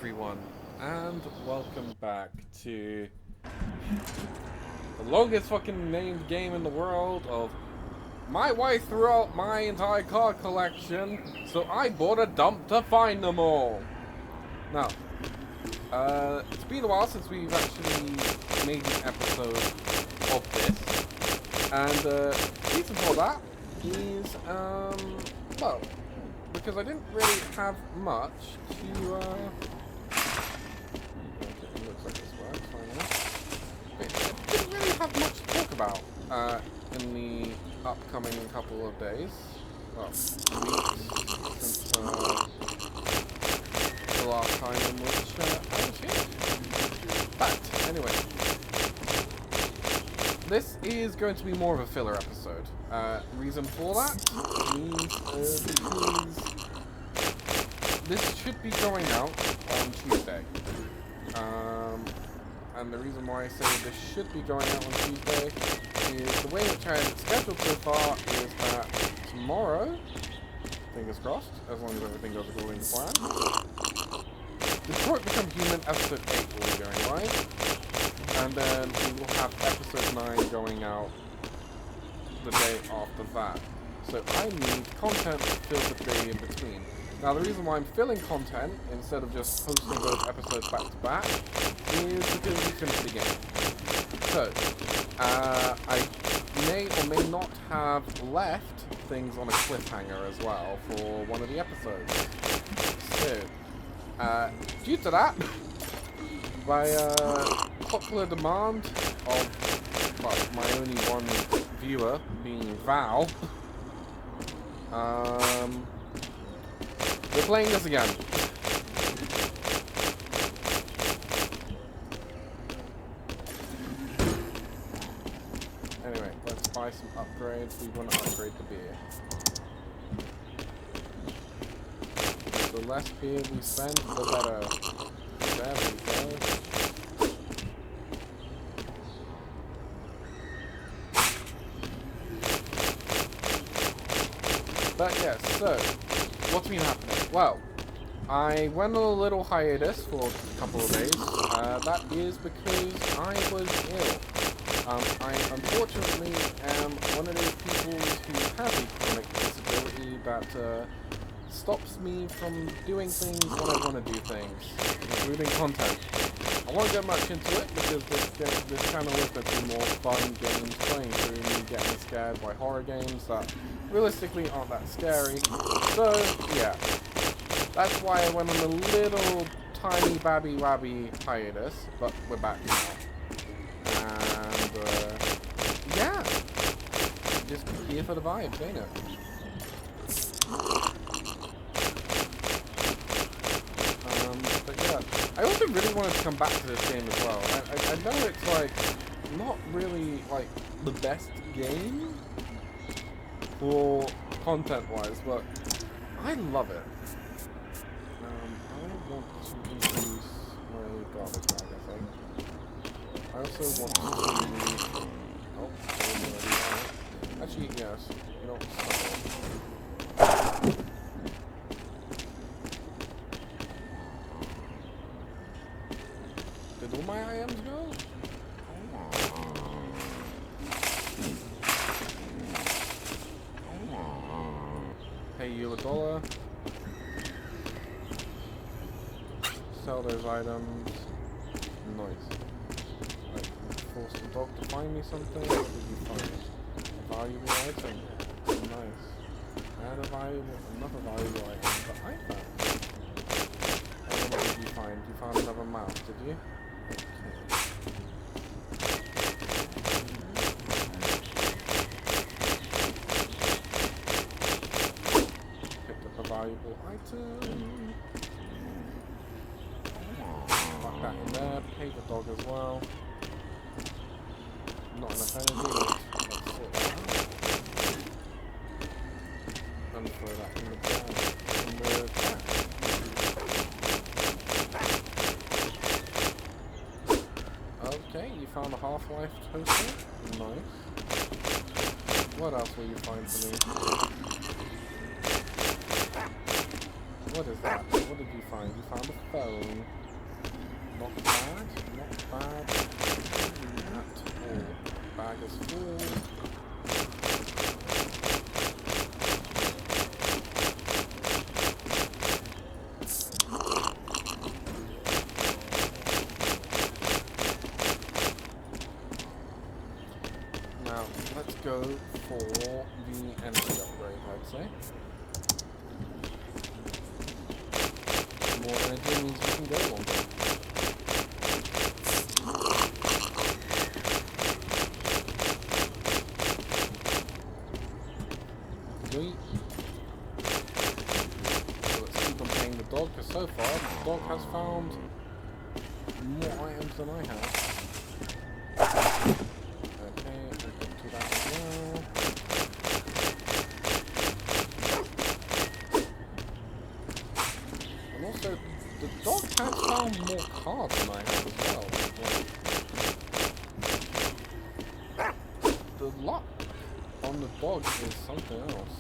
everyone, and welcome back to the longest fucking named game in the world of my wife threw out my entire card collection, so I bought a dump to find them all. Now, it's been a while since we've actually made an episode of this, and the reason for that is, well, because I didn't really have much to, it looks like this works, finally. I didn't really have much to talk about, in the upcoming couple of days. Well, weeks, since, the last time in which, I was here. But, anyway. This is going to be more of a filler episode. Reason for that is because this should be going out on Tuesday. And the reason why I say this should be going out on Tuesday is the way which I have it scheduled so far is that tomorrow, fingers crossed, as long as everything goes according to plan, Detroit Become Human episode 8 will be going live. And then we will have episode 9 going out the day after that. So I need content to fill the day in between. Now the reason why I'm filling content instead of just posting those episodes back to back is because we finished the game. So I may or may not have left things on a cliffhanger as well for one of the episodes. So due to that, by popular demand of, well, my only one viewer being Thow, we're playing this again. Anyway, let's buy some upgrades. We want to upgrade the beer. The less beer we spend, the better. There we go. But yes, so, what's been happening? Well, I went on a little hiatus for a couple of days. That is because I was ill. I unfortunately am one of those people who has a chronic disability that stops me from doing things when I want to do things, including content. I won't get much into it because this channel is going to be more fun games, playing through me getting scared by horror games that realistically aren't that scary. So yeah, that's why I went on a little tiny babby wabby hiatus, but we're back now. And yeah, just here for the vibes, ain't it? But yeah, I also really wanted to come back to this game as well. I know it's like not really like the best game for content-wise, but I love it. I want to increase my garbage bag, I think. I also want to... Oh, actually, yes. You know, did all my items go? Pay you $1. Sell those items. Nice. Like, force the dog to find me something. What did you find? A valuable item. Nice. And another valuable item that I found. And then what did you find? You found another mouse, did you? Okay. Valuable item. Put that in there. Pay the dog as well. Not enough energy. Let's sort that out. And throw that in the bag. In the bag. Okay, you found a Half-Life toaster. Nice. What else will you find for me? What is that? What did you find? You found a phone. Not bad. Not bad at all. Bag is full. Now, let's go for the energy upgrade, I'd say. More energy means we can go longer. Sweet. So let's keep on paying the dog, because so far the dog has found more items than I have. Okay, I can do that as well. And also, the dog has found more cards than I have as well. The luck on the dog is something else.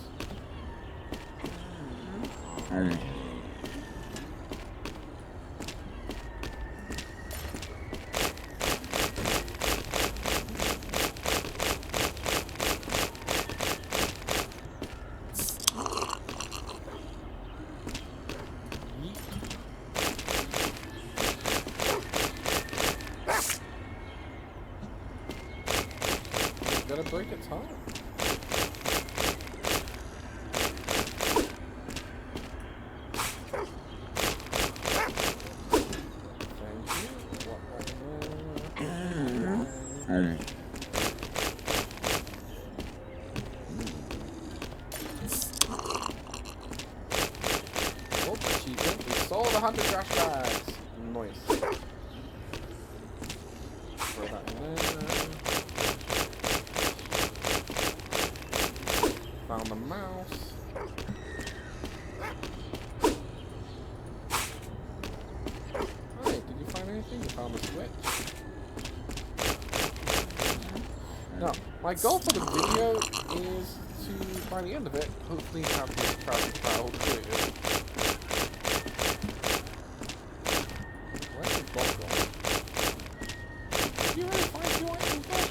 Gotta break its heart. Thank you. What back there? Oh, achievement. We sold 100 trash bags. Nice. Throw that in there. Found the mouse. Hey, did you find anything? You found the switch. Now, my goal for the video is to, by the end of it, hopefully have this crash battle created. Where's the dog gone? Did you really find 2 items there?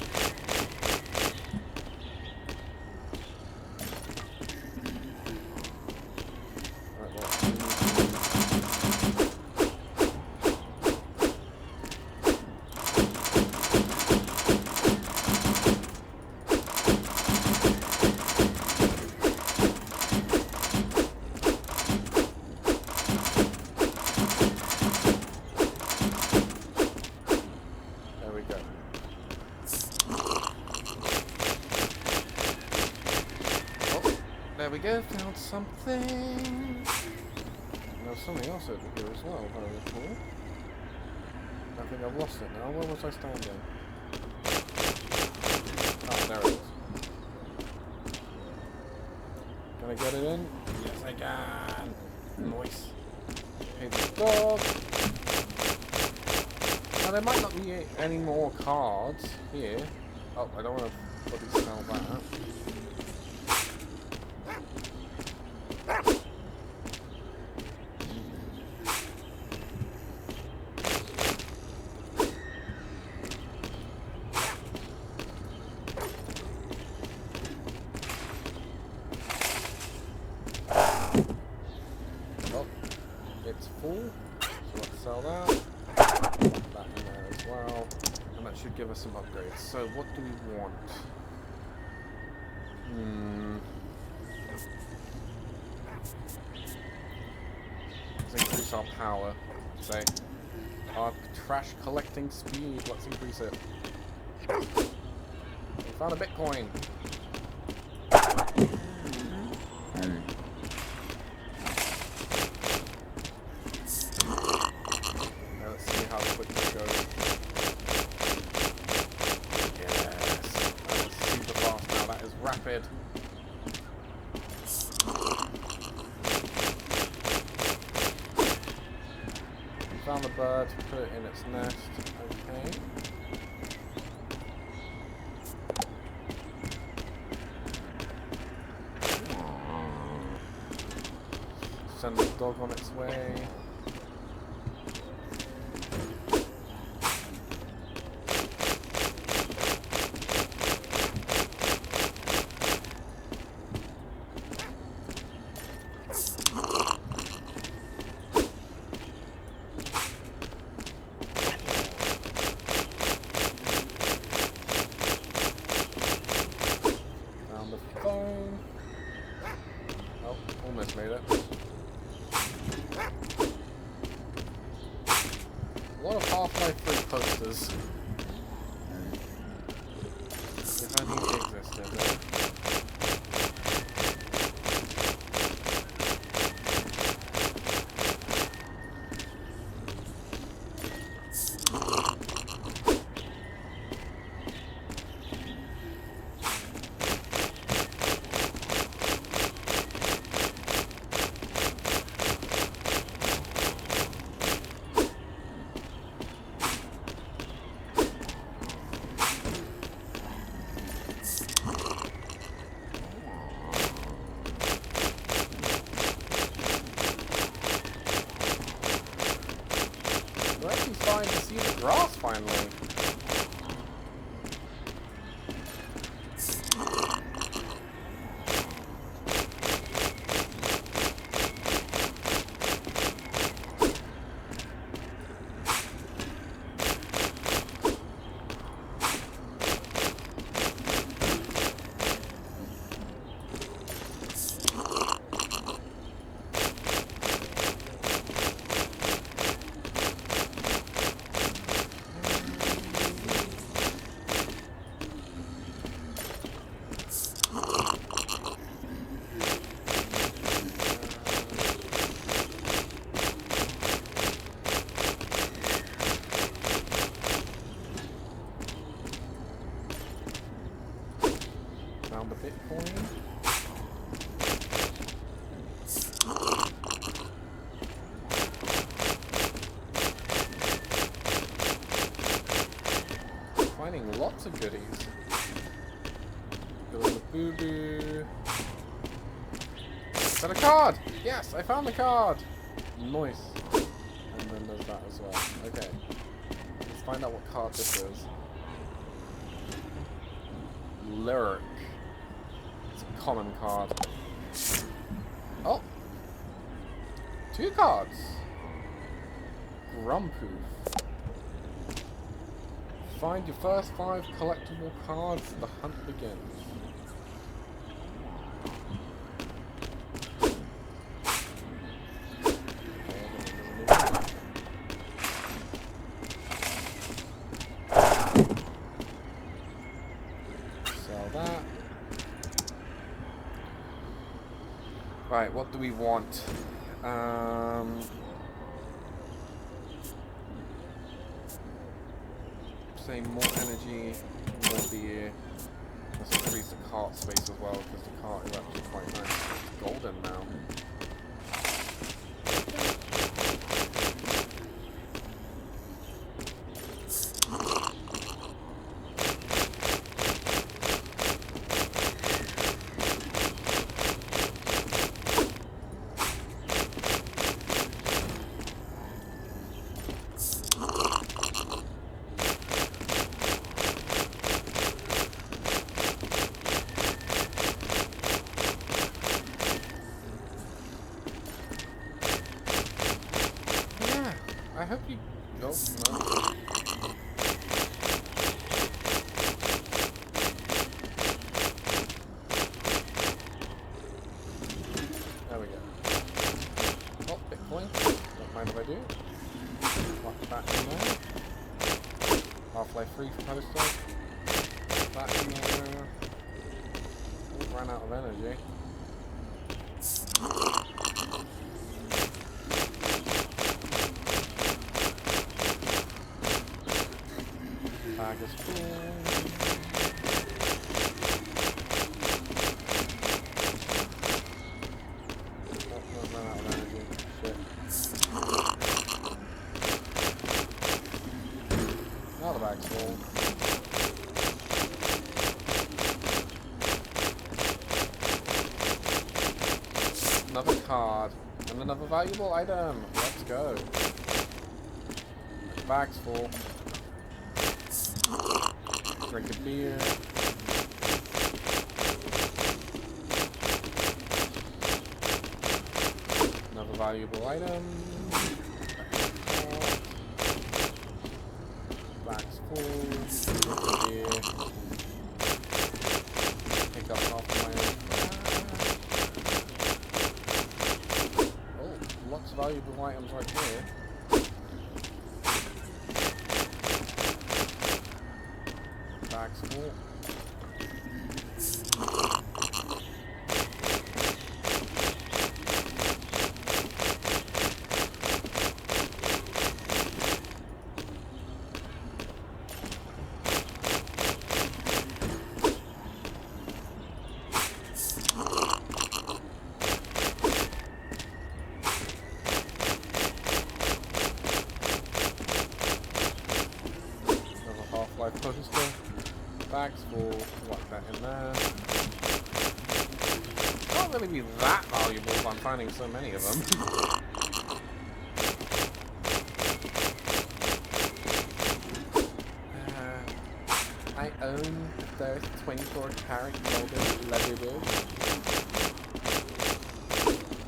There we go, found something. There's something else over here as well, very cool. I think I've lost it now. Where was I standing? Oh, there it is. Can I get it in? Yes, I can. Nice. Hey, the dog. Now, there might not be any more cards here. Oh, I don't want to bloody smell that. It's full, so let's sell that. Put that in there as well, and that should give us some upgrades. So what do we want? Let's increase our power. Say our trash collecting speed. Let's increase it. We found a Bitcoin. Rapid. We found the bird, put it in its nest. Okay. Send the dog on its way. Found the phone. Oh, almost made it. A lot of Half-Life 3 posters. If only it existed. We're actually starting to see the grass finally. Found the Bitcoin. Finding lots of goodies. Got the boo-boo. Got a card! Yes, I found the card! Nice. And then there's that as well. Okay. Let's find out what card this is. Lyric. It's a common card. Oh! 2 cards! Grumpoof. Find your first 5 collectible cards, the hunt begins. Sell that. Right, what do we want? Say more energy, more beer. Let's increase the cart space as well, because the cart is actually quite nice. It's golden now. I hope you... Nope, no. There we go. Oh, Bitcoin. Don't mind if I do. Put that in there. Half-Life 3 for poster. Put that in there. Oh, ran out of energy. Bag is full. Oh, ran out of energy. Shit. Now the bag's full. Another card. And another valuable item. Let's go. Bag's full. Drink a beer. Another valuable item. Bag's full. Drink a beer. Pick up half of my own. Oh, lots of valuable items right here. Bag's full. Poster. Bag's full. Lock that in there. Can't really be that valuable if I'm finding so many of them. I own those 24 karat golden leather boots.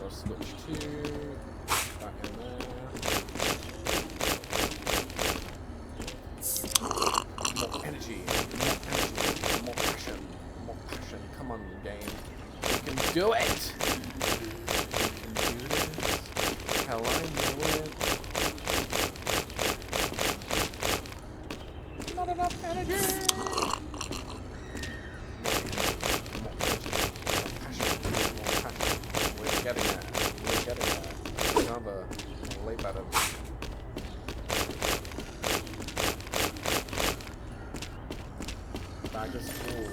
I'll switch to that in there. More passion. Come on, game. You can do it! You can do this. Hell, I know it. Not enough energy! More passion. We're getting there. Another lay better. Bag is full.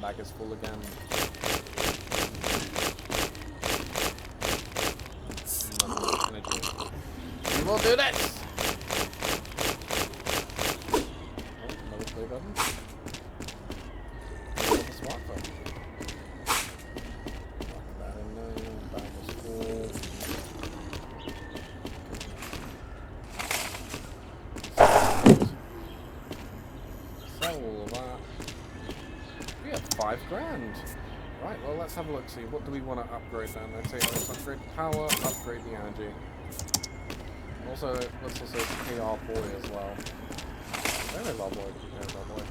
Bag is full again. Energy. We will do this! Oh, another play button. Another smartphone. All of that. We have $5 grand. Right, well let's have a look, see what do we want to upgrade then. Let's upgrade power, upgrade the energy. Also, let's also pay our boy as well. Where is our boy? There's our boy.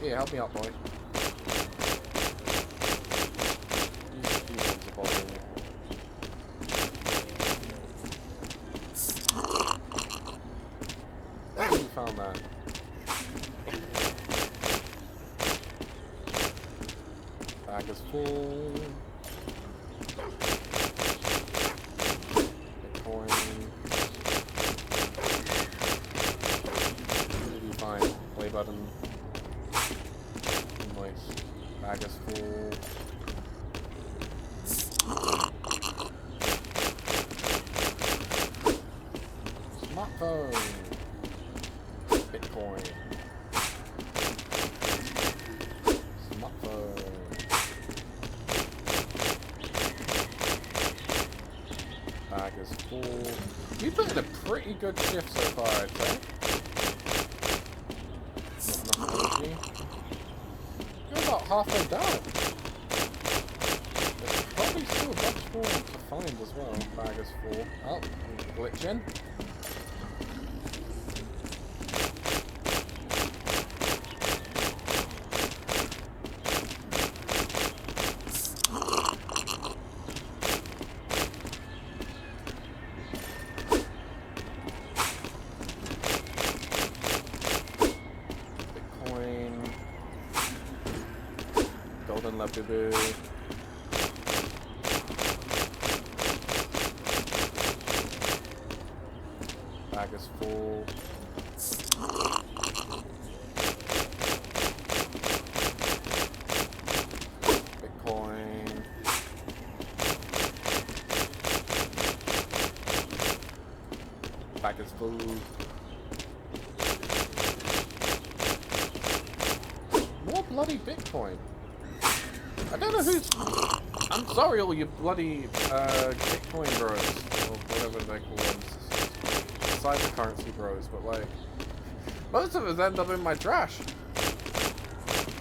Yeah, help me out, boy. He's bothering me. Oh, you found that. Bag is full. Bitcoin. It'll be fine. Play button. Nice. Bag is full. Smartphone. Bitcoin. Smartphone. Bag is full. We put in a pretty good shift so far, I'd say. Not enough energy. You're about halfway down. There's probably still a bunch more to find as well. Bag is full. Oh, I'm glitching. Golden Labubu. Bag is full. Bitcoin. Bag is full. full. More bloody Bitcoin. I don't know who's... I'm sorry, all you bloody Bitcoin bros, or whatever they call them, cyber currency bros, but like, most of us end up in my trash.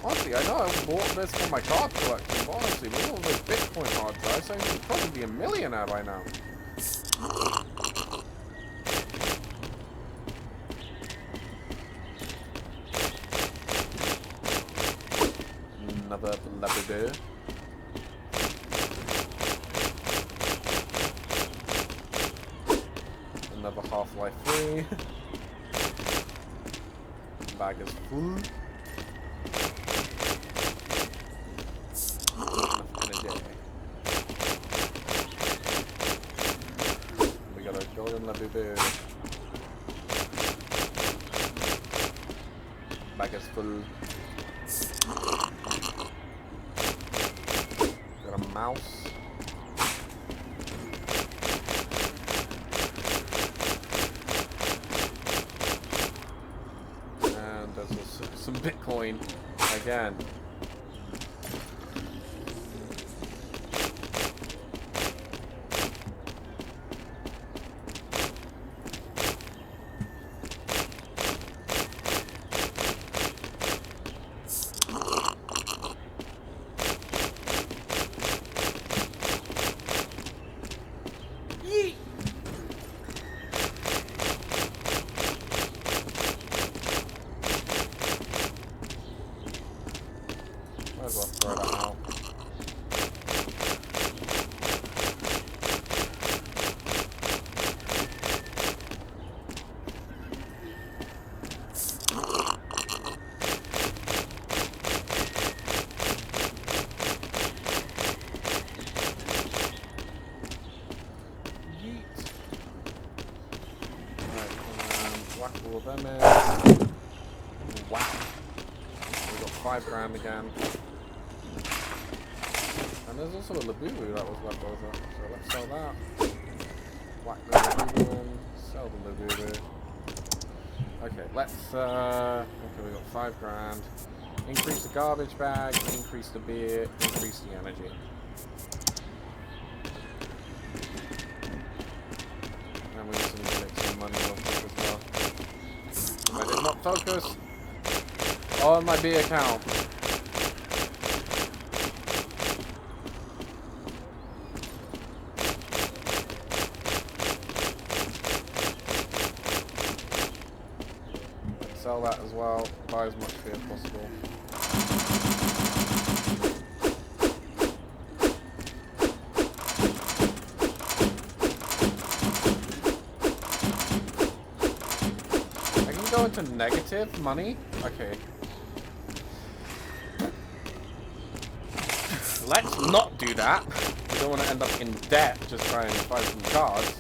Honestly, I know I bought this for my card collection, but honestly, with all those Bitcoin hard drives, I should probably be a millionaire by now. Another Labrador. Another Half-Life 3. Bag is full. We got a golden Labrador. Bag is full. Got a mouse. And there's also some Bitcoin again. Might as well throw that out. Yeet. Right, whack all of them in. Wow. We got 5 grand again. And there's also a Labubu that was left over. So let's sell that. Whack the Labubu in. Sell the Labubu. Okay, let's okay, we got 5 grand. Increase the garbage bag, increase the beer, increase the energy. And we need to make some money off this as well. I did not focus on my beer account. Sell that as well. Buy as much beer as possible. I can go into negative money. Okay. Let's not do that. We don't want to end up in debt just trying to buy some cards.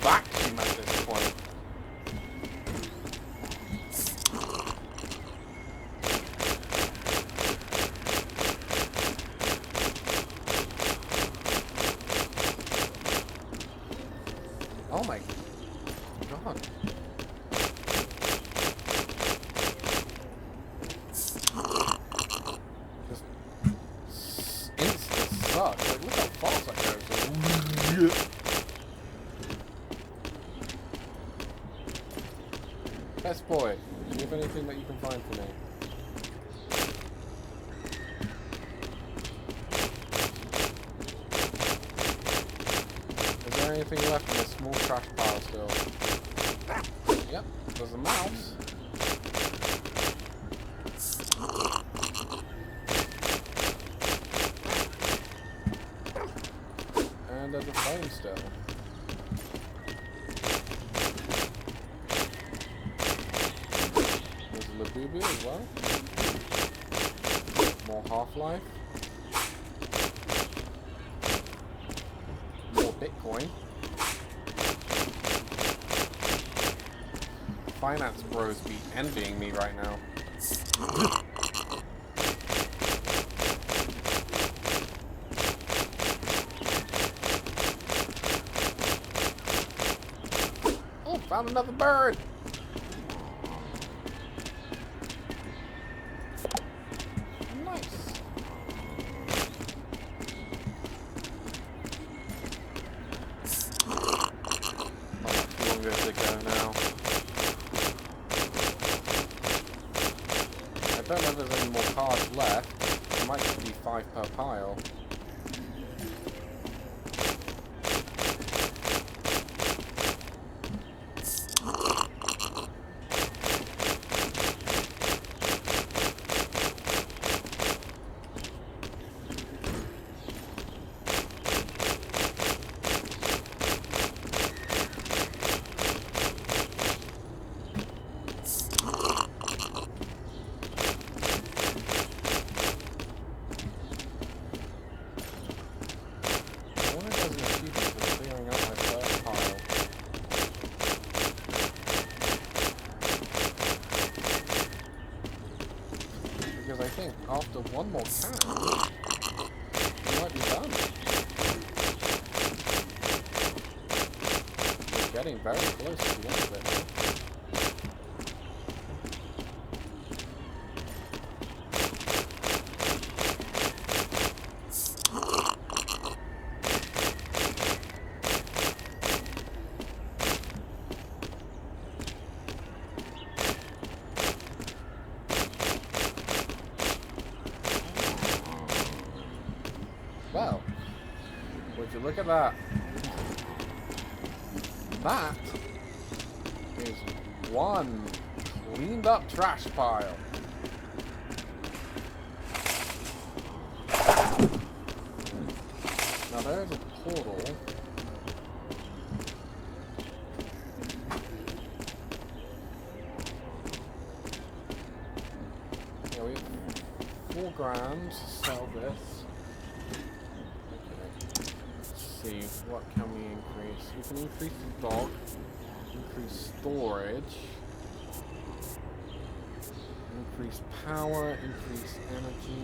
Vacuum at this point. Oh my god. Just insta suck. Like, look how fast that goes. Best boy, do you have anything that you can find for me? there anything left in this small trash pile still? Yep, there's a mouse. And there's a phone still. There's a Labubu as well. More Half-Life. More Bitcoin. Finance bros be envying me right now. Oh, found another bird! Nice. How much longer to go now? I don't know if there's any more cards left. It might just be 5 per pile. Because I think after one more can, we might be done. We're getting very close to the end of it. Well, would you look at that? That is one cleaned up trash pile. Now there's a portal. Yeah, we have 4 grand to sell this. See, what can we increase? We can increase the dog, increase storage, increase power, increase energy.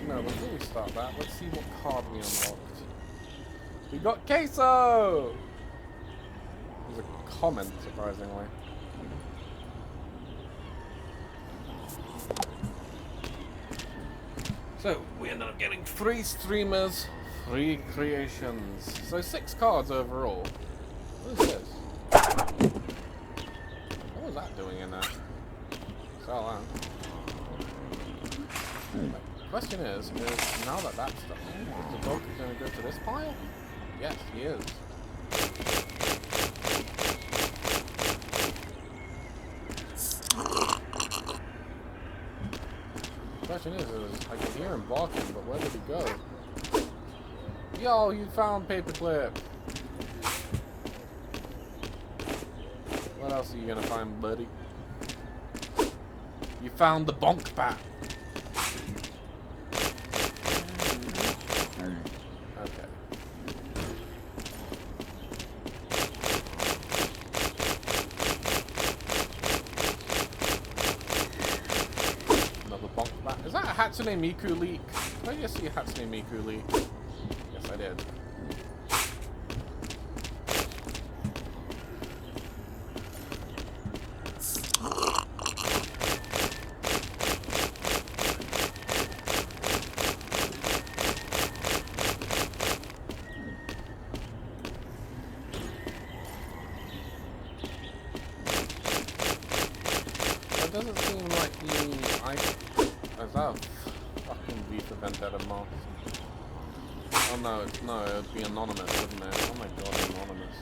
No, before we start that, let's see what card we unlocked. We got Queso! There's a comment, surprisingly. So, we ended up getting 3 streamers, 3 creations. So 6 cards overall. What is this? What was that doing in there? Sell that. Question is now that that's done, is the dog going to go to this pile? Yes, he is. Question is I can hear him barking, but where did he go? Yo, you found Paperclip! What else are you gonna find, buddy? You found the bonk bat! Okay. Another bonk bat. Is that a Hatsune Miku leak? Did I just see a Hatsune Miku leak? Yes, I did. doesn't seem like is that a fucking V for Vendetta mask? Oh no, it'd be anonymous, wouldn't it? Oh my god, anonymous.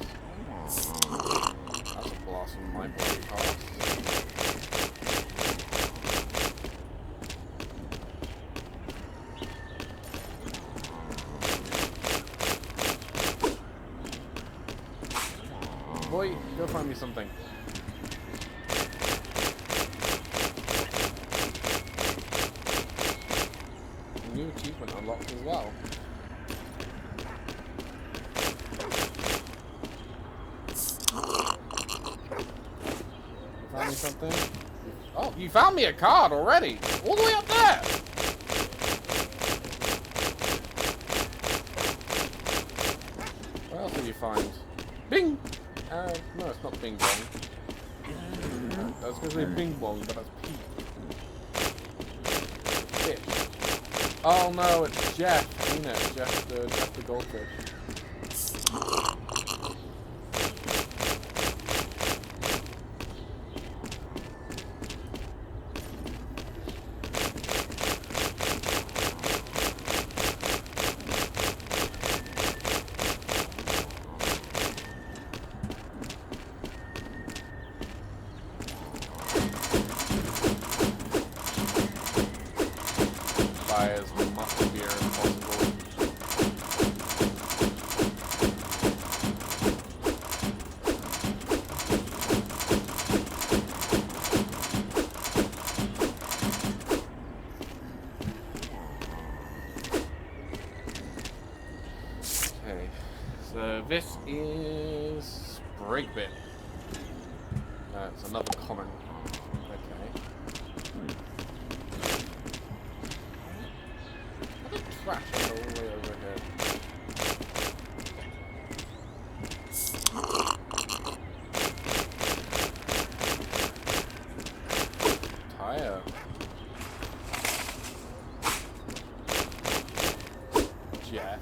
That's a blast from my bloody past. Boy, go find me something. New achievement unlocked as well. Found me something? Oh, you found me a card already! All the way up there! What else did you find? Bing! No, it's not Bing Bong. I was going to say Bing Bong, but that's Pete. Fish. Oh no, it's Jeff, isn't it? Jeff the goldfish. Buy as much beer as possible. Okay, so this is Sprigbit. It's another common. Okay. Trash all the way over here. Tire. Jeff.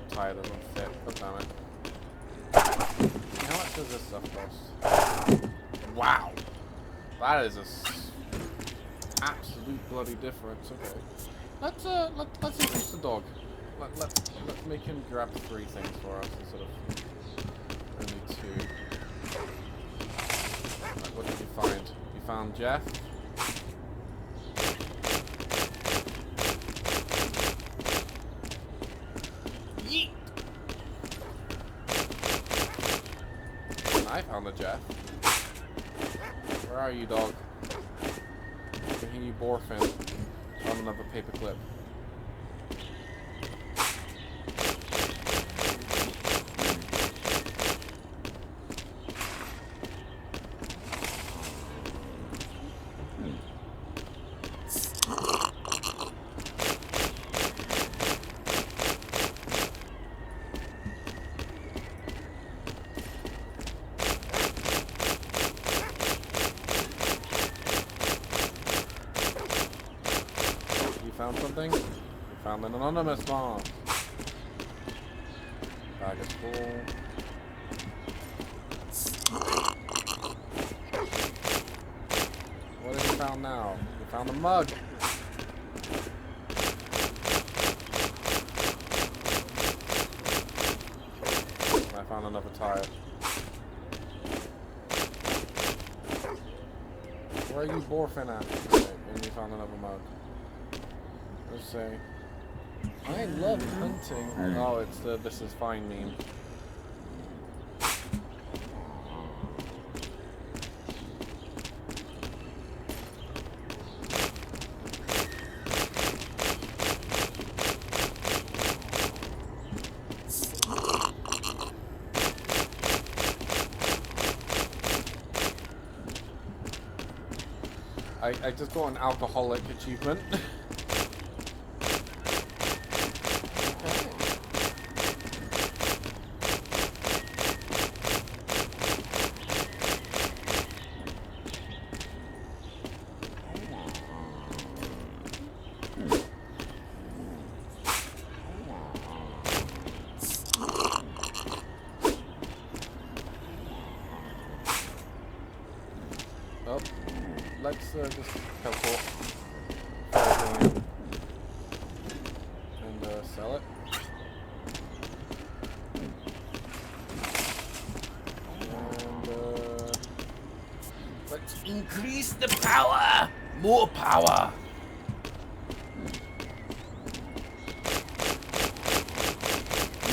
Tire doesn't fit. God damn it. How much does this stuff cost? Wow. That is a absolute bloody difference. Okay, let's increase the dog. Let's make him grab 3 things for us instead of only 2. Right, what did you find? You found Jeff. Yeet. And I found the Jeff. Where are you, dog? I can hear you borfing. Found another paperclip. Found something? We found an anonymous bomb. Bag is full. What have we found now? We found a mug. I found another tire. Where are you borfing at? Okay, and you found another mug. Let's say, I love hunting. Oh, it's the "this is fine" meme. I just got an alcoholic achievement. Oh, let's just teleport and sell it. And let's increase the power. More power.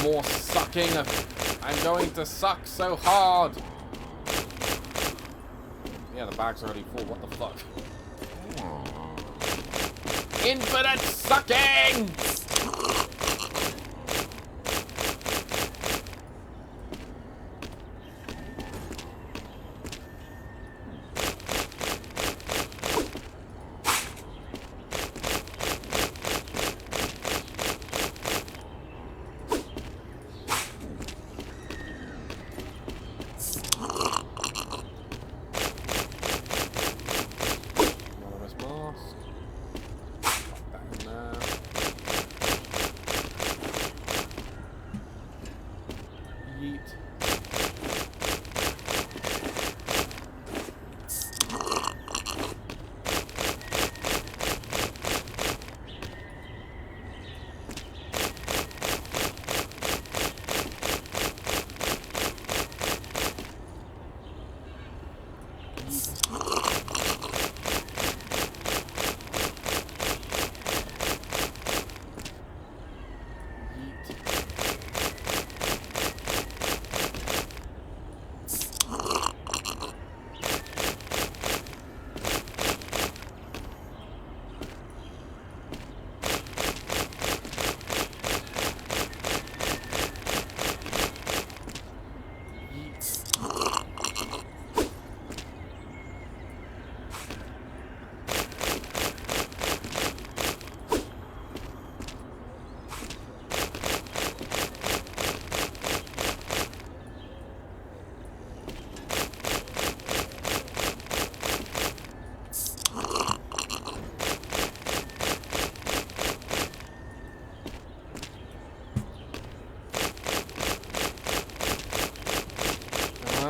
More sucking. I'm going to suck so hard. Yeah, the bag's already full. What the fuck? Infinite sucking!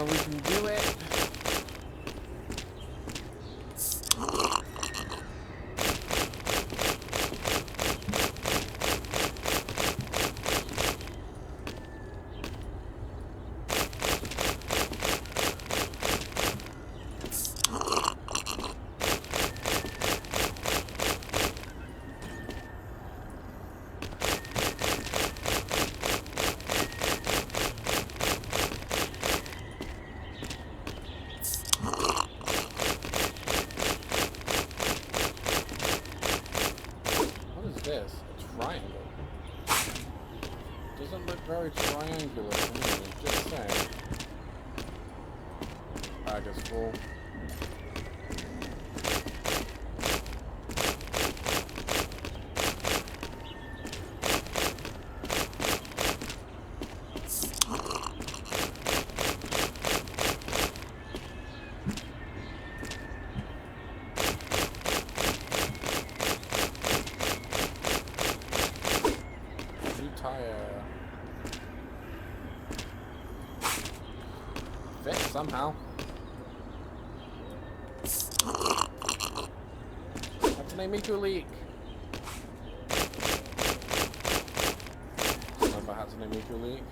We can do it. This? A triangle. Doesn't look very triangular to me, just saying. Bag is full. Fit somehow. That's an make you leak. Remember how to make you leak.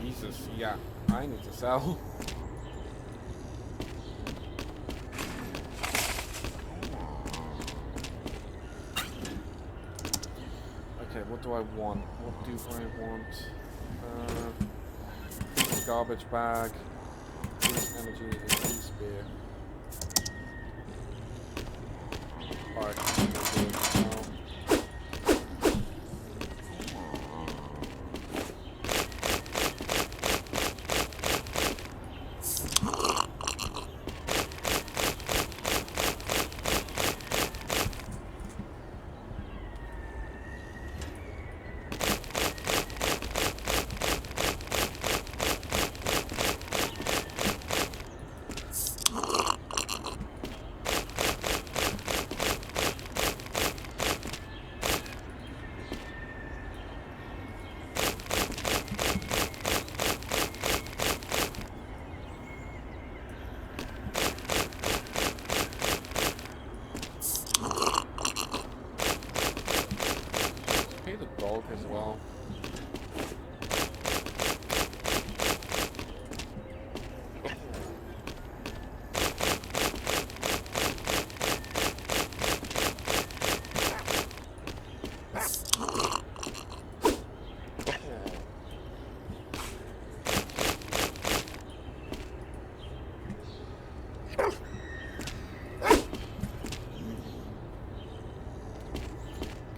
Jesus, yeah. I need to sell. Okay, what do I want? What do I want? Garbage bag. Energy and spear. Alright,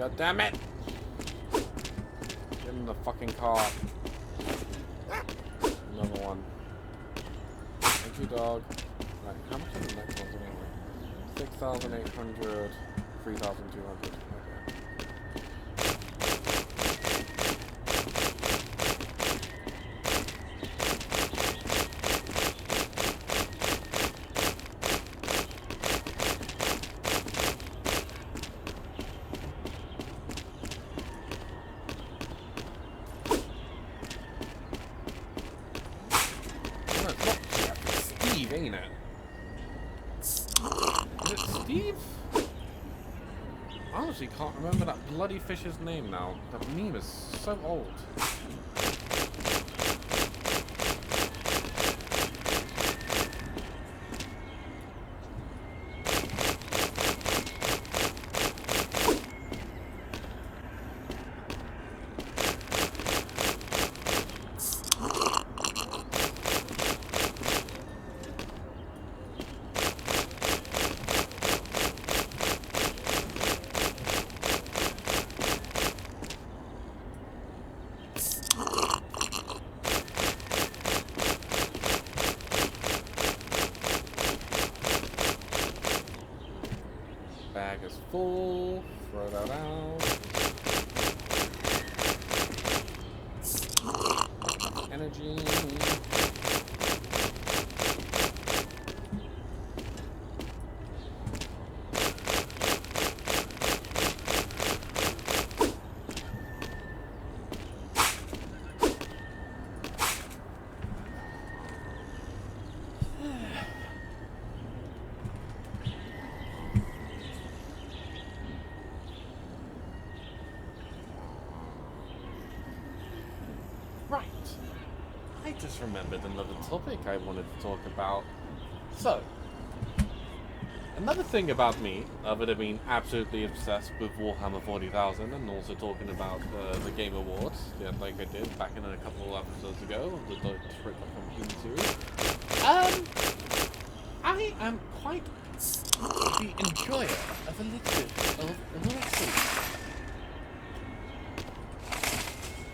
God damn it! Get in the fucking car. Another one. Thank you, dog. Right, how much are the next ones anyway? 6,800, 3,200. Okay. No, it's not Jeff, it's Steve, ain't it? Is it Steve? I honestly can't remember that bloody fish's name now. That meme is so old. Bag is full. Throw that out. Energy. Right. I just remembered another topic I wanted to talk about. So, another thing about me, other than being absolutely obsessed with Warhammer 40,000 and also talking about the Game Awards, yeah, like I did back in a couple of episodes ago of the Trick from Human series, I am quite the enjoyer of a little bit of elixir.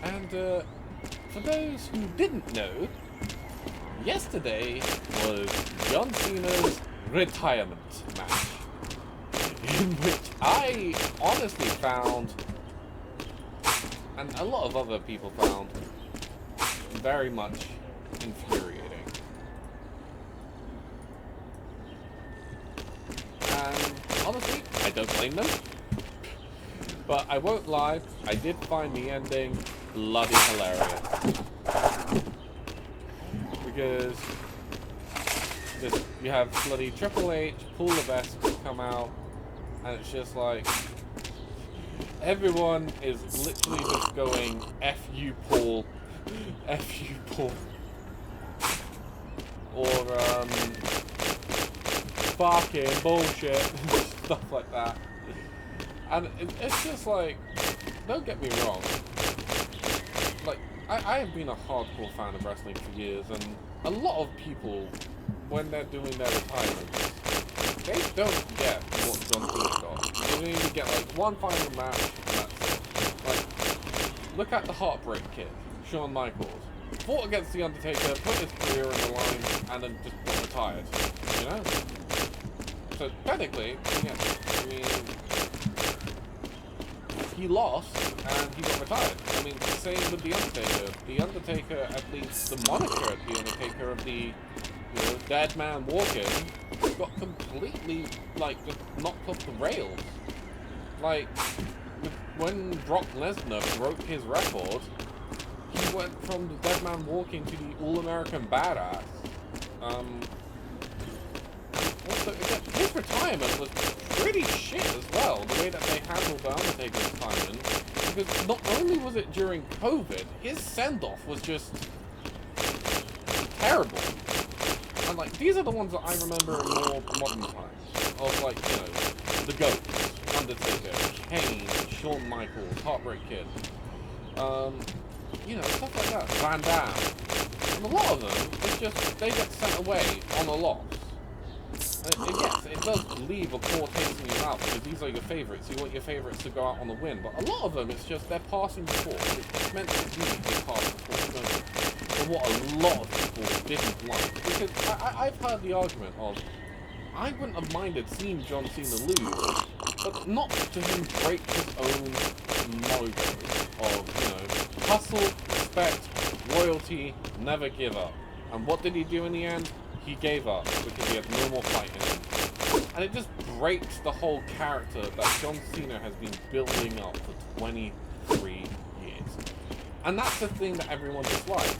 And, for those who didn't know, yesterday was John Cena's retirement match, in which I honestly found, and a lot of other people found, very much infuriating. And honestly, I don't blame them. But I won't lie, I did find the ending bloody hilarious. Because you have bloody Triple H, Paul Levesque come out, and it's just like, everyone is literally just going, F you, Paul. F you, Paul. Or, fucking bullshit. Stuff like that. And it's just like, don't get me wrong, like, I have been a hardcore fan of wrestling for years, and a lot of people, when they're doing their retirements, they don't get what John Cena got. They don't even get, like, one final match, and that's it. Like, look at the Heartbreak Kid, Shawn Michaels. Fought against The Undertaker, put his career on the line, and then just got retired, you know? So, technically, yeah, I mean, he lost, and he got retired. I mean, same with The Undertaker. The Undertaker, at least the moniker of The Undertaker of the, you know, dead man walking, got completely, like, just knocked off the rails. Like, when Brock Lesnar broke his record, he went from the dead man walking to the all-American badass. Also, again, his retirement was pretty shit as well, the way that they handled the Undertaker's retirement, because not only was it during COVID, his send-off was just terrible. And, like, these are the ones that I remember in more modern times, of, like, you know, the GOATs, Undertaker, Kane, Shawn Michaels, Heartbreak Kid, you know, stuff like that, Van Damme. And a lot of them, it's just, they get sent away on a loss. Yes, it does leave a poor taste in your mouth because these are your favourites. You want your favourites to go out on the win, but a lot of them, it's just they're passing the torch. It's meant to be a pass the torch moment. But what a lot of people didn't like, because I've heard the argument of, I wouldn't have minded seeing John Cena lose, but not to him break his own logo of, hustle, respect, loyalty, never give up. And what did he do in the end? He gave up because he had no more fight in him. And it just breaks the whole character that John Cena has been building up for 23 years. And that's the thing that everyone disliked.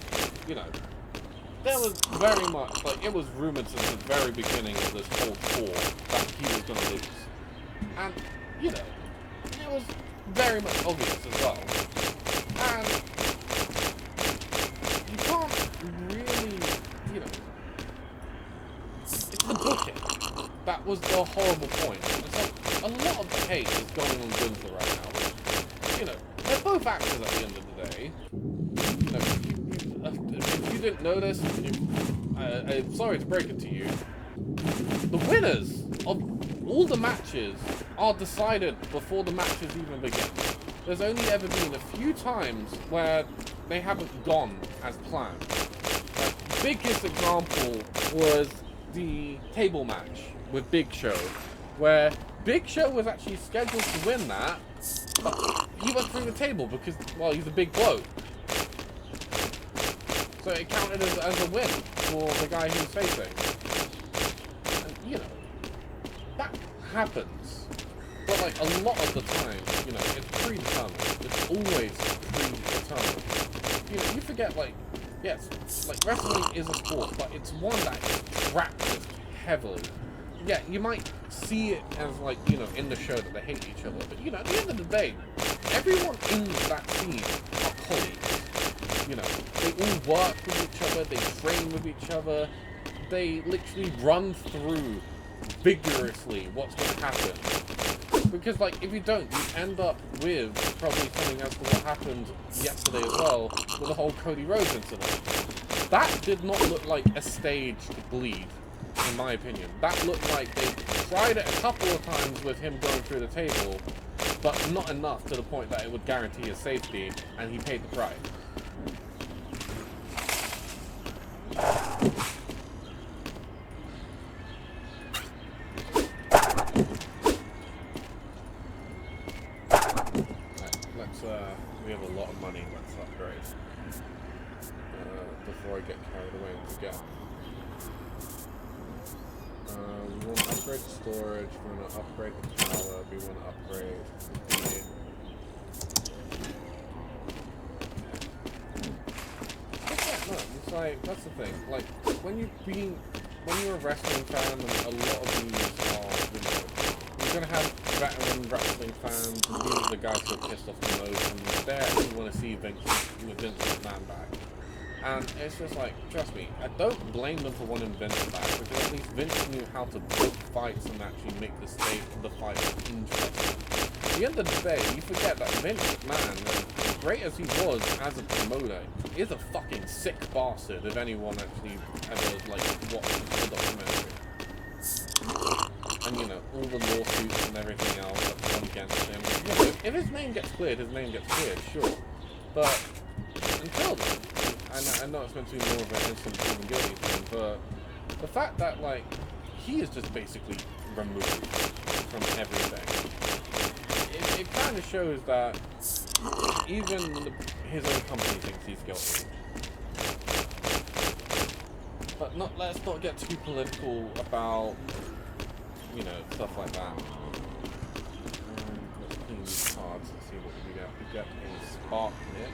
There was very much, it was rumored since the very beginning of this whole tour that he was going to lose. And, it was very much obvious as well. And you can't really, it's the booking. That was the horrible point. And so a lot of the hate is going on Gunther right now. They're both actors at the end of the day. If you didn't notice, I'm sorry to break it to you, the winners of all the matches are decided before the matches even begin. There's only ever been a few times where they haven't gone as planned. The biggest example was the table match with Big Show, where Big Show was actually scheduled to win that, but he went through the table because, well, he's a big bloke. So it counted as a win for the guy he was facing. And, that happens. But, a lot of the time, it's predetermined. It's always predetermined. You forget, yes, wrestling is a sport, but it's one that is practiced heavily. Yeah, you might see it as, in the show that they hate each other, but, at the end of the day, everyone in that scene are colleagues. They all work with each other, they train with each other, they literally run through vigorously what's going to happen. Because, if you don't, you end up with probably something else to what happened yesterday as well, with the whole Cody Rhodes incident. That did not look like a staged bleed, in my opinion. That looked like they tried it a couple of times with him going through the table, but not enough to the point that it would guarantee his safety, and he paid the price. We have a lot of money, let's upgrade. Before I get carried away and forget. We want to upgrade the storage, we want to upgrade the power, we want to upgrade the... that's the thing. When you're a wrestling fan, and a lot of these are, you're gonna have veteran wrestling fans, and these are the guys who are pissed off the most, and they actually want to see Vince McMahon back. And it's just trust me, I don't blame them for wanting Vince back, because at least Vince knew how to book fights and actually make the fight interesting. At the end of the day, you forget that Vince McMahon, as great as he was as a promoter, is a fucking sick bastard if anyone actually ever, watched the documentary. And, all the lawsuits and everything else that's gone against him. If his name gets cleared, his name gets cleared, sure. But until then, I know it's going to be more of an instant proven guilty thing, but the fact that, he is just basically removed from everything, it kind of shows that even his own company thinks he's guilty. But let's not get too political about, stuff like that. Let's clean these cards and see what we get. We get a spark here.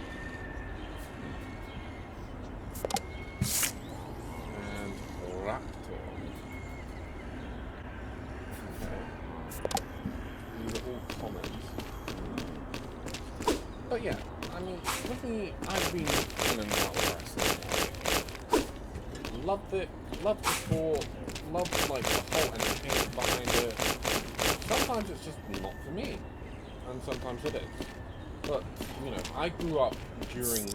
And Raptor. Okay. These are all commons. But yeah, with me, I've been in and out of wrestling. Loved it, loved the sport, loved the whole entertainment behind it. Sometimes it's just not for me, and sometimes it is. But, I grew up during the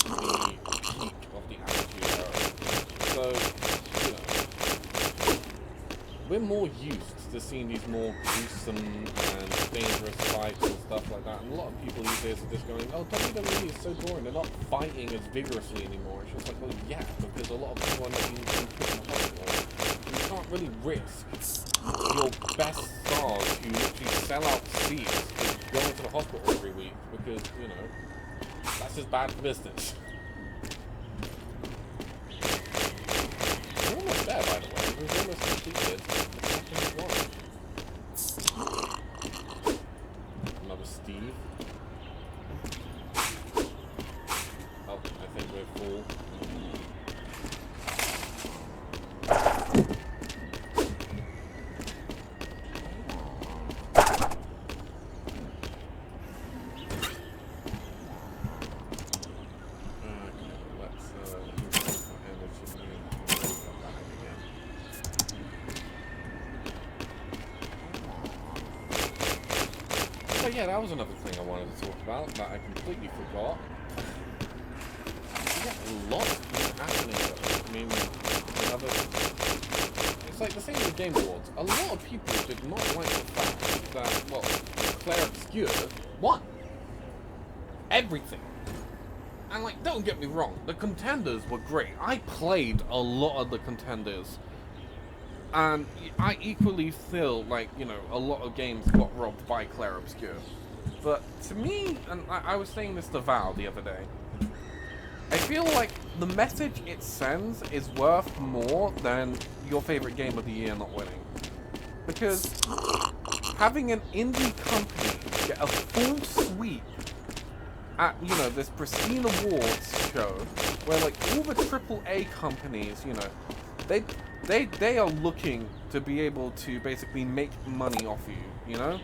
peak of the Attitude Era. So, we're more used to seeing these more gruesome and dangerous fights and stuff like that. And a lot of people these days are just going, oh, WWE is so boring. They're not fighting as vigorously anymore. It's just like, well, yeah, because a lot of people are not being put in the hospital. You can't really risk your best stars who literally sell out seats to go into the hospital every week because, you know, that's just bad business. We're almost there, by the way. We've almost completed the second one. Another Steve. Oh, I think we're full. So yeah, that was another thing I wanted to talk about that I completely forgot. Yeah, a lot is happening though. I mean, it's like the same with the Game Awards. A lot of people did not like the fact that, well, Claire Obscure won everything. And like, don't get me wrong, the contenders were great. I played a lot of the contenders. And I equally feel like, you know, a lot of games got robbed by Claire Obscure. But to me, and I was saying this to Val the other day, I feel like the message it sends is worth more than your favorite game of the year not winning. Because having an indie company get a full sweep at, you know, this pristine awards show, where like all the AAA companies, you know, they are looking to be able to basically make money off you, you know?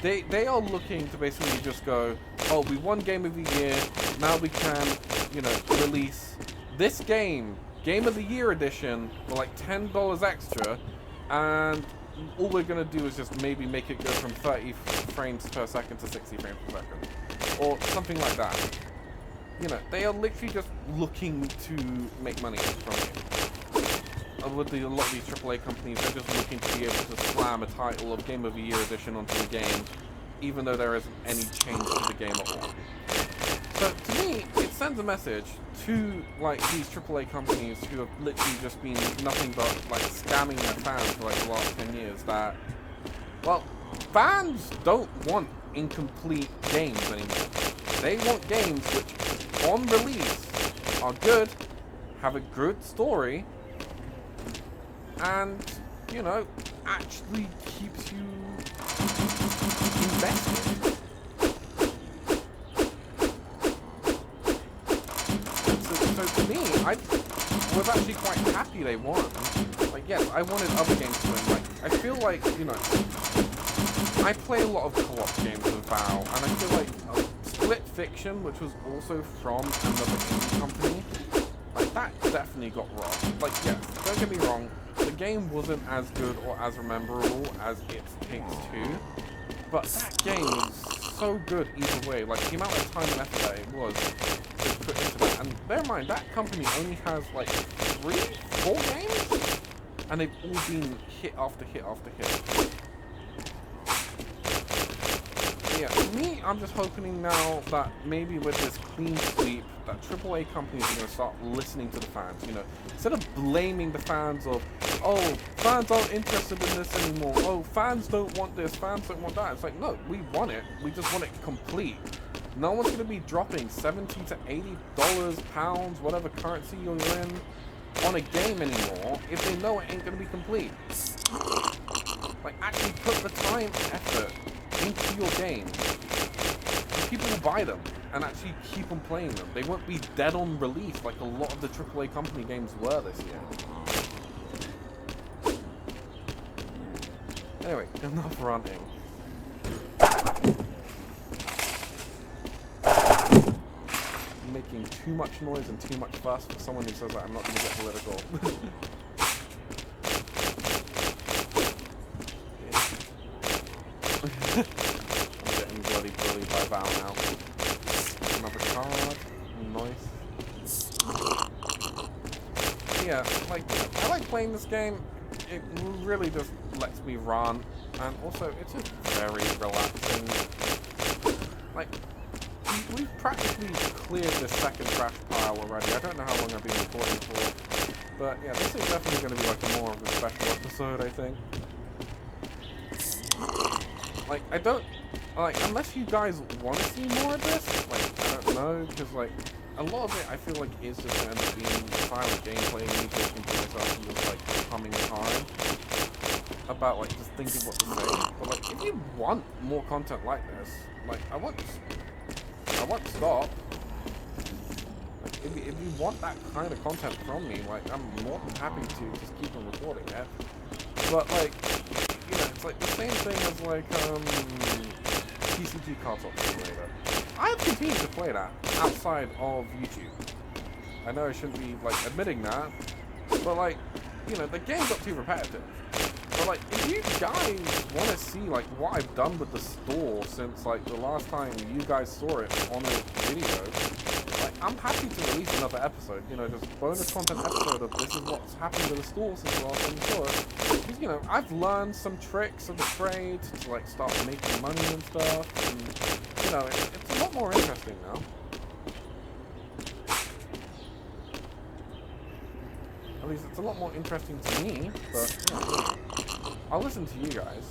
They are looking to basically just go, oh, we won Game of the Year, now we can, you know, release this game, Game of the Year edition, for like $10 extra, and all we're gonna do is just maybe make it go from 30 frames per second to 60 frames per second. Or something like that. You know, they are literally just looking to make money from you. With a lot of these AAA companies, they're just looking to be able to slam a title of Game of the Year edition onto the game, even though there isn't any change to the game at all. So to me, it sends a message to like these AAA companies who have literally just been nothing but like scamming their fans for like the last 10 years that, well, fans don't want incomplete games anymore. They want games which, on release, are good, have a good story, and, you know, actually keeps you invested. So to me, I was actually quite happy they won. Like, yes, I wanted other games to win. Like, I feel like, you know, I play a lot of co-op games with Vow, and I feel like Split Fiction, which was also from another indie company, like, that definitely got robbed. Like, yes, don't get me wrong, the game wasn't as good or as memorable as It Takes Two, but that game was so good either way. Like, the amount of time and effort that it was to put into that. And bear in mind, that company only has, like, 3, 4 games? And they've all been hit after hit after hit. Yeah, for me, I'm just hoping now that maybe with this clean sweep, that AAA companies are going to start listening to the fans, you know. Instead of blaming the fans of, oh, fans aren't interested in this anymore, oh, fans don't want this, fans don't want that. It's like, no, we want it. We just want it complete. No one's going to be dropping $70 to $80, pounds, whatever currency you're in, on a game anymore if they know it ain't going to be complete. Like, actually put the time and effort into your game. People will buy them and actually keep on playing them. They won't be dead on release like a lot of the AAA company games were this year. Anyway, enough ranting. Making too much noise and too much fuss for someone who says that I'm not going to get political. I'm getting bloody bullied by Val now. Another card. Nice. Yeah, like, I like playing this game. It really just lets me run, and also it's just very relaxing. Like, we've practically cleared the second trash pile already. I don't know how long I've been recording for, but yeah, this is definitely going to be like a more of a special episode, I think. Like, I don't, like, unless you guys want to see more of this, like, I don't know, because, like, a lot of it, I feel like, is just going to end up being silent gameplay, me talking to myself and just, like, humming time about, like, just thinking what to say. But, like, if you want more content like this, like, I won't stop. Like, if you want that kind of content from me, like, I'm more than happy to just keep on recording it. But, like, you know, it's like the same thing as, like, TCG Card Top Simulator. I've continued to play that outside of YouTube. I know I shouldn't be, like, admitting that, but, like, you know, the game got too repetitive. But, like, if you guys want to see, like, what I've done with the store since, like, the last time you guys saw it on a video, like, I'm happy to release another episode, you know, just bonus content episode of this is what's happened to the store since the last time you saw it. Because, you know, I've learned some tricks of the trade to, like, start making money and stuff, and, you know, it's a lot more interesting now. At least it's a lot more interesting to me, but, yeah, I'll listen to you guys.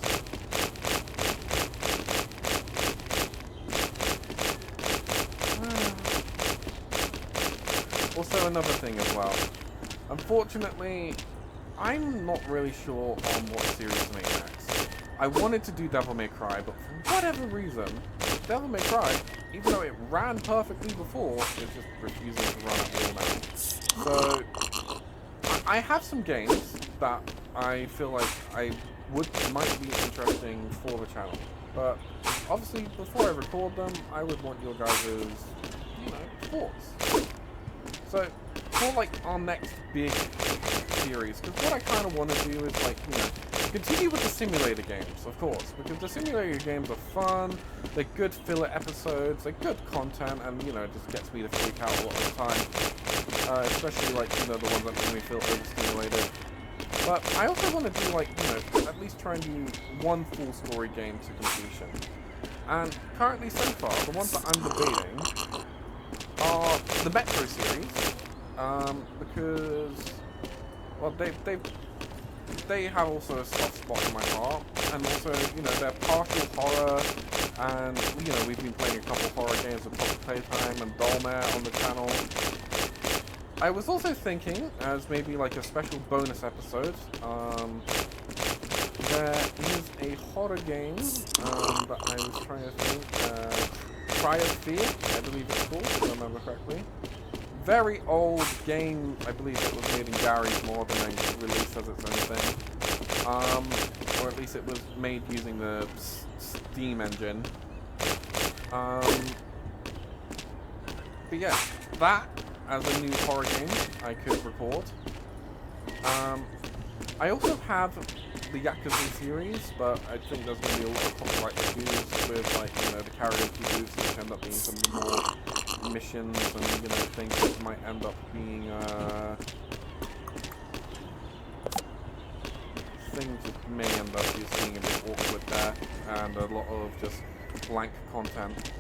Also, another thing as well. Unfortunately, I'm not really sure on what series to make next. I wanted to do Devil May Cry, but for whatever reason, Devil May Cry, even though it ran perfectly before, is just refusing to run at all now. So, I have some games that I feel like might be interesting for the channel, but obviously before I record them, I would want your guys', you know, thoughts. So for like our next big series, because what I kind of want to do is like, you know, continue with the simulator games, of course, because the simulator games are fun, they're good filler episodes, they're good content, and you know, it just gets me to freak out a lot of the time, especially like, you know, the ones that make me feel overstimulated. But I also want to do like, you know, at least try and do one full story game to completion. And currently so far, the ones that I'm debating are the Metro series, because, well, they have also a soft spot in my heart, and also, you know, they're partial horror, and, you know, we've been playing a couple horror games with Public Playtime and Dolmare on the channel. I was also thinking, as maybe like a special bonus episode, there is a horror game that I was trying to think, Cry of Fear, I believe it's called, if I remember correctly. Very old game, I believe it was made in Gary's mod and then released as its own thing. Or at least it was made using the Steam engine. But yeah, that as a new horror game I could record. I also have the Yakuza series, but I think there's going to be a lot of copyright issues with, like, you know, the karaoke booths, which end up being some of the more missions and, you know, things that might end up being, things that may end up just being a bit awkward there, and a lot of just blank content.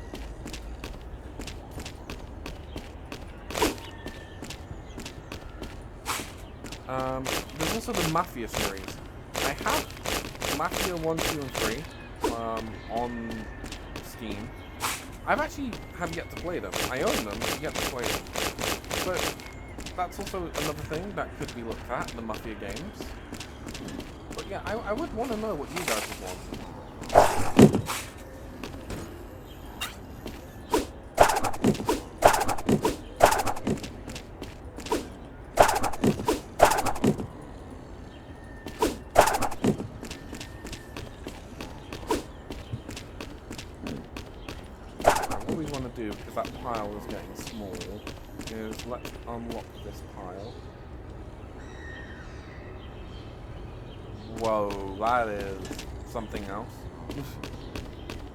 There's also the Mafia series. I have Mafia 1, 2, and 3 on Steam. I've actually have yet to play them. I own them, but yet to play them. But that's also another thing that could be looked at, the Mafia games. But yeah, I would want to know what you guys would want. Do, because that pile is getting small, is let's unlock this pile. Whoa, that is something else.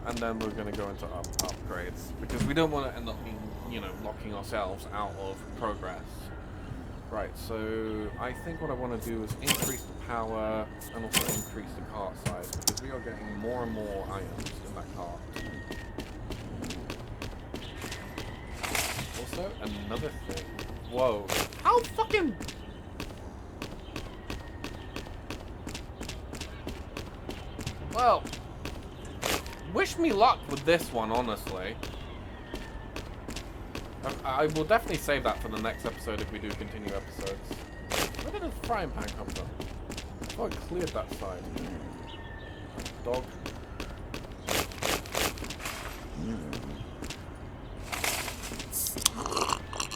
And then we're going to go into upgrades, because we don't want to end up being, you know, locking ourselves out of progress. Right, so I think what I want to do is increase the power and also increase the cart size, because we are getting more and more items in that cart. Also, another thing. Whoa. How fucking... Well, wish me luck with this one, honestly. I will definitely save that for the next episode if we do continue episodes. Where did the frying pan come from? Oh, I cleared that side. Dog.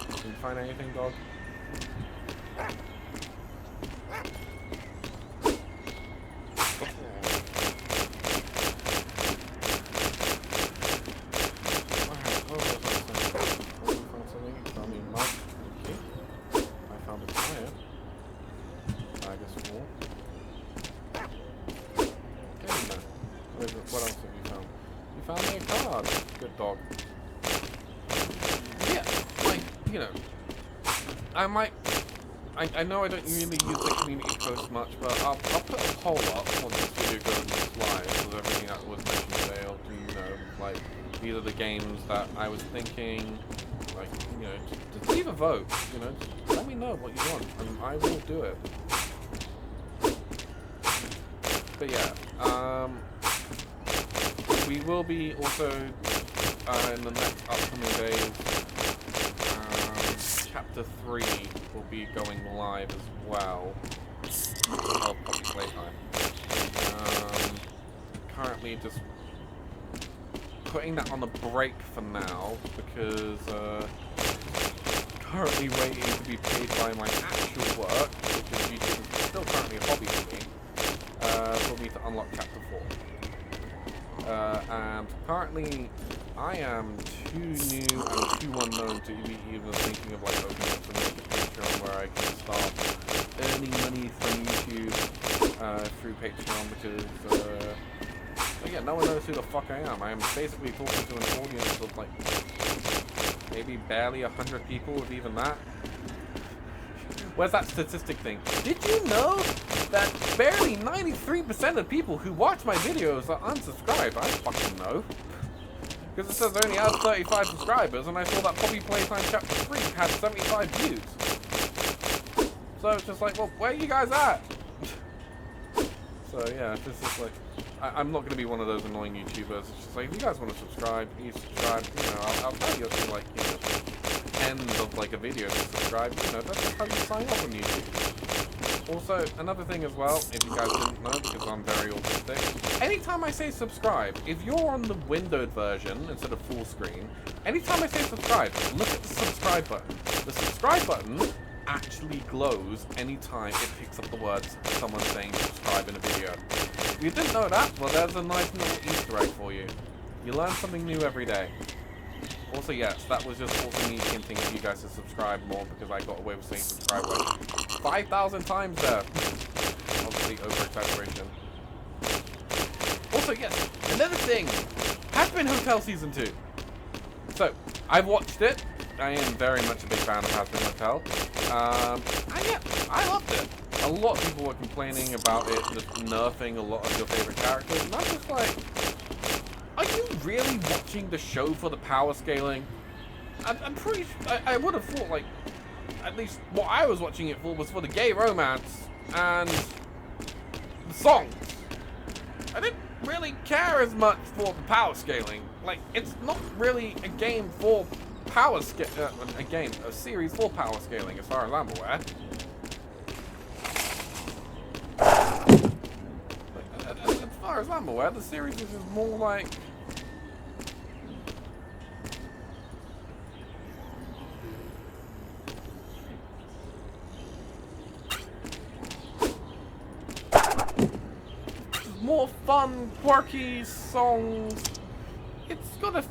Did you find anything, dog? What else have you found? You found me a card. Good dog. Yeah, like, you know, I know I don't really use the community post much, but I'll put a poll up once this video goes live with everything that was mentioned today. I'll do, you know, like, these are the games that I was thinking, like, you know, just leave a vote, you know, just let me know what you want, and I will do it. But yeah, we will be also, in the next upcoming days, Chapter 3 will be going live as well. Of Poppy Playtime. Currently just putting that on a break for now, because currently waiting to be paid by my actual work, which is YouTube is still currently a hobby for me, for me to unlock Chapter 4. And currently, I am too new and too unknown to be even thinking of like opening up some Patreon where I can start earning money from YouTube through Patreon, because again, no one knows who the fuck I am. I am basically talking to an audience of like maybe barely 100 people, if even that. Where's that statistic thing? Did you know that barely 93% of people who watch my videos are unsubscribed? I fucking know. Because it says I only have 35 subscribers, and I saw that Poppy Playtime Chapter 3 had 75 views. So it's just like, well, where are you guys at? So yeah, it's just like, I'm not going to be one of those annoying YouTubers. It's just like, if you guys want to subscribe, you subscribe. You know, I'll tell you if you like, you know, end of like a video to subscribe. You know, that's just how you sign up on YouTube. Also, another thing as well, if you guys didn't know, because I'm very autistic, anytime I say subscribe, if you're on the windowed version instead of full screen, anytime I say subscribe, look at the subscribe button. The subscribe button actually glows anytime it picks up the words someone saying subscribe in a video. If you didn't know that, well, there's a nice little Easter egg for you. You learn something new every day. Also, yes, that was just also me hinting at you guys to subscribe more, because I got away with saying subscribe like 5,000 times there. Obviously, over-exaggeration. Also, yes, another thing. Hazbin Hotel Season 2. So, I've watched it. I am very much a big fan of Hazbin Hotel. And yeah, I loved it. A lot of people were complaining about it just nerfing a lot of your favorite characters, and I'm just like, are you really watching the show for the power scaling? I'm pretty sure, I would have thought, like, at least what I was watching it for was for the gay romance and the songs. I didn't really care as much for the power scaling. Like, it's not really a game for power scale, a series for power scaling, as far as I'm aware. As far as I'm aware, the series is just more like, more fun, quirky songs. It's got a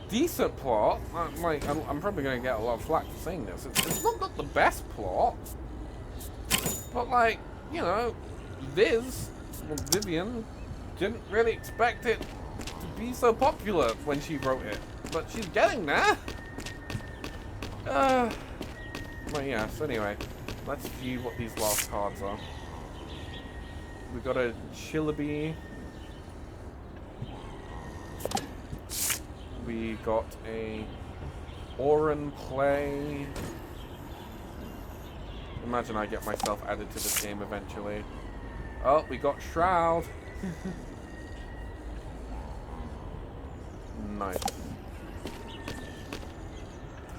decent plot. Like, I'm probably going to get a lot of flack for saying this. It's not got the best plot, but like, you know, Vivian didn't really expect it to be so popular when she wrote it, but she's getting there. Well, yes. Anyway, Let's view what these last cards are. We got a Chillaby. We got a Oran Play. Imagine I get myself added to this game eventually. Oh, we got Shroud. Nice.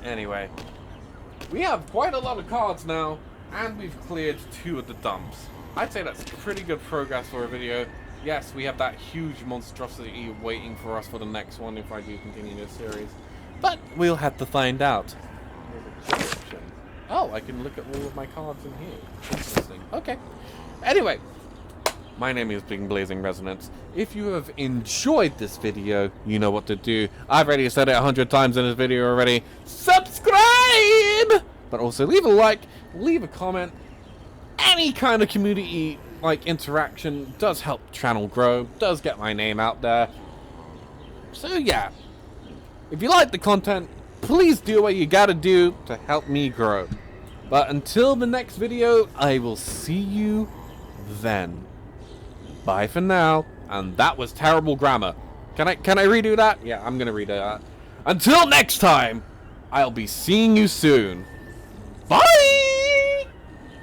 Anyway, we have quite a lot of cards now, and we've cleared 2 of the dumps. I'd say that's pretty good progress for a video. Yes, we have that huge monstrosity waiting for us for the next one if I do continue this series. But we'll have to find out. Oh, I can look at all of my cards in here. Interesting. Okay. Anyway, my name is Big Blazing Resonance. If you have enjoyed this video, you know what to do. I've already said it 100 times in this video already. Subscribe! But also leave a like, leave a comment. Any kind of community like interaction does help channel grow, does get my name out there. So yeah, if you like the content, please do what you gotta do to help me grow. But until the next video, I will see you then. Bye for now. And that was terrible grammar. Can I redo that? Yeah, I'm gonna redo that. Until next time, I'll be seeing you soon. Bye!